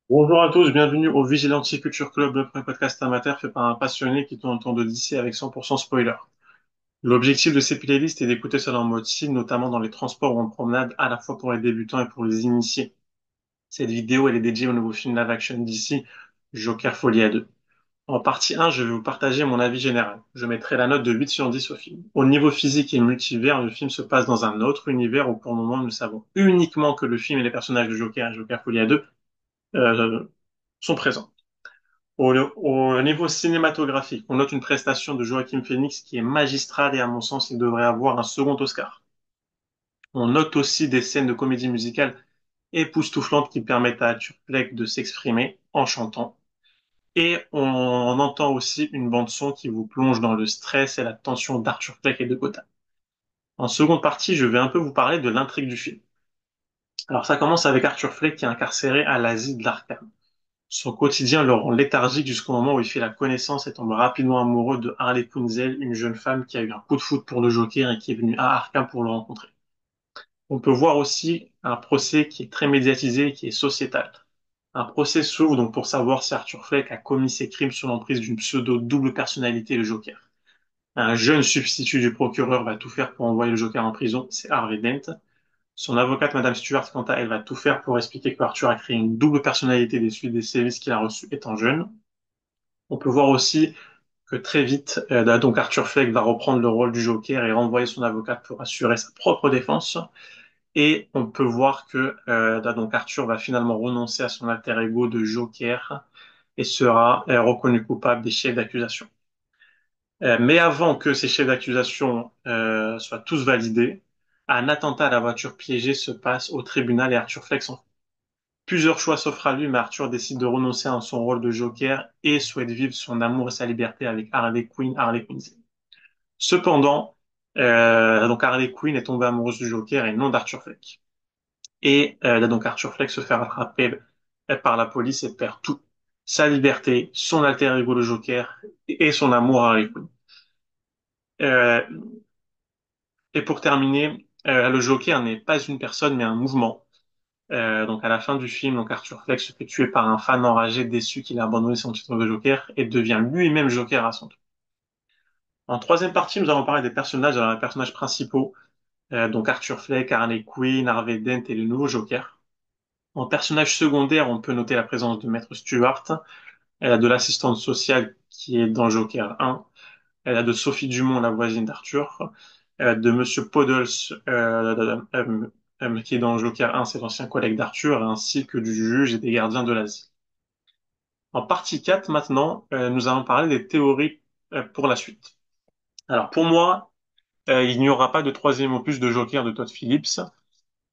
Bonjour à tous, bienvenue au Vigilante Culture Club, le premier podcast amateur fait par un passionné qui tourne autour de DC avec 100% spoiler. L'objectif de ces playlists est d'écouter cela en mode chill, notamment dans les transports ou en promenade, à la fois pour les débutants et pour les initiés. Cette vidéo, elle est dédiée au nouveau film live action DC, Joker Folie à 2. En partie 1, je vais vous partager mon avis général. Je mettrai la note de 8 sur 10 au film. Au niveau physique et multivers, le film se passe dans un autre univers où pour le moment nous savons uniquement que le film et les personnages de Joker et Joker Folie à 2 euh, sont présents. Au niveau cinématographique, on note une prestation de Joaquin Phoenix qui est magistrale et à mon sens, il devrait avoir un second Oscar. On note aussi des scènes de comédie musicale époustouflantes qui permettent à Arthur Fleck de s'exprimer en chantant. Et on entend aussi une bande son qui vous plonge dans le stress et la tension d'Arthur Fleck et de Gotham. En seconde partie, je vais un peu vous parler de l'intrigue du film. Alors ça commence avec Arthur Fleck qui est incarcéré à l'asile de l'Arkham. Son quotidien le rend léthargique jusqu'au moment où il fait la connaissance et tombe rapidement amoureux de Harley Quinzel, une jeune femme qui a eu un coup de foudre pour le Joker et qui est venue à Arkham pour le rencontrer. On peut voir aussi un procès qui est très médiatisé et qui est sociétal. Un procès s'ouvre donc pour savoir si Arthur Fleck a commis ses crimes sous l'emprise d'une pseudo double personnalité, le Joker. Un jeune substitut du procureur va tout faire pour envoyer le Joker en prison, c'est Harvey Dent. Son avocate, Madame Stewart, quant à elle, va tout faire pour expliquer que Arthur a créé une double personnalité des suites des sévices qu'il a reçus étant jeune. On peut voir aussi que très vite, donc Arthur Fleck va reprendre le rôle du Joker et renvoyer son avocate pour assurer sa propre défense. Et on peut voir que donc Arthur va finalement renoncer à son alter ego de Joker et sera reconnu coupable des chefs d'accusation. Mais avant que ces chefs d'accusation soient tous validés, un attentat à la voiture piégée se passe au tribunal et Arthur Fleck s'en fout. Plusieurs choix s'offrent à lui, mais Arthur décide de renoncer à son rôle de Joker et souhaite vivre son amour et sa liberté avec Harley Quinn. Cependant, donc Harley Quinn est tombée amoureuse du Joker et non d'Arthur Fleck. Et donc Arthur Fleck se fait rattraper par la police et perd tout. Sa liberté, son alter ego le Joker et son amour à Harley Quinn. Euh, et pour terminer, le Joker n'est pas une personne mais un mouvement. Donc à la fin du film, donc Arthur Fleck se fait tuer par un fan enragé déçu qu'il a abandonné son titre de Joker et devient lui-même Joker à son tour. En troisième partie, nous allons parler des personnages, alors les personnages principaux, donc Arthur Fleck, Harley Quinn, Harvey Dent et le nouveau Joker. En personnage secondaire, on peut noter la présence de Maître Stewart, elle a de l'assistante sociale qui est dans Joker 1, elle a de Sophie Dumont, la voisine d'Arthur, elle a de Monsieur Poddles, qui est dans Joker 1, c'est l'ancien collègue d'Arthur, ainsi que du juge et des gardiens de l'Asie. En partie 4, maintenant, nous allons parler des théories pour la suite. Alors pour moi, il n'y aura pas de troisième opus de Joker de Todd Phillips.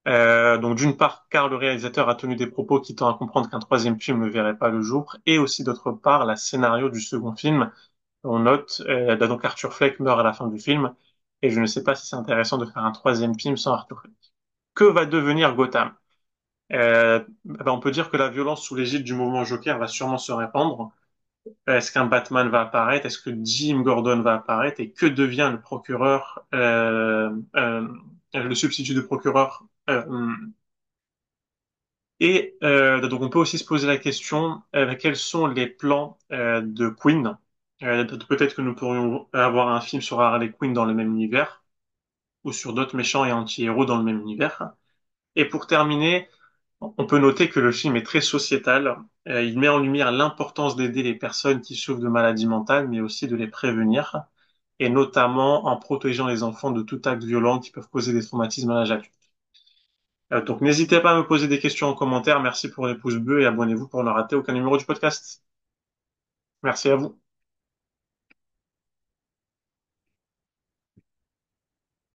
Donc d'une part, car le réalisateur a tenu des propos qui tendent à comprendre qu'un troisième film ne verrait pas le jour, et aussi d'autre part, la scénario du second film. On note donc Arthur Fleck meurt à la fin du film, et je ne sais pas si c'est intéressant de faire un troisième film sans Arthur Fleck. Que va devenir Gotham? On peut dire que la violence sous l'égide du mouvement Joker va sûrement se répandre. Est-ce qu'un Batman va apparaître? Est-ce que Jim Gordon va apparaître? Et que devient le procureur, le substitut de procureur? Donc on peut aussi se poser la question, quels sont les plans de Queen? Peut-être que nous pourrions avoir un film sur Harley Quinn dans le même univers, ou sur d'autres méchants et anti-héros dans le même univers. Et pour terminer, on peut noter que le film est très sociétal. Il met en lumière l'importance d'aider les personnes qui souffrent de maladies mentales, mais aussi de les prévenir, et notamment en protégeant les enfants de tout acte violent qui peuvent causer des traumatismes à l'âge adulte. Donc n'hésitez pas à me poser des questions en commentaire. Merci pour les pouces bleus et abonnez-vous pour ne rater aucun numéro du podcast. Merci à vous.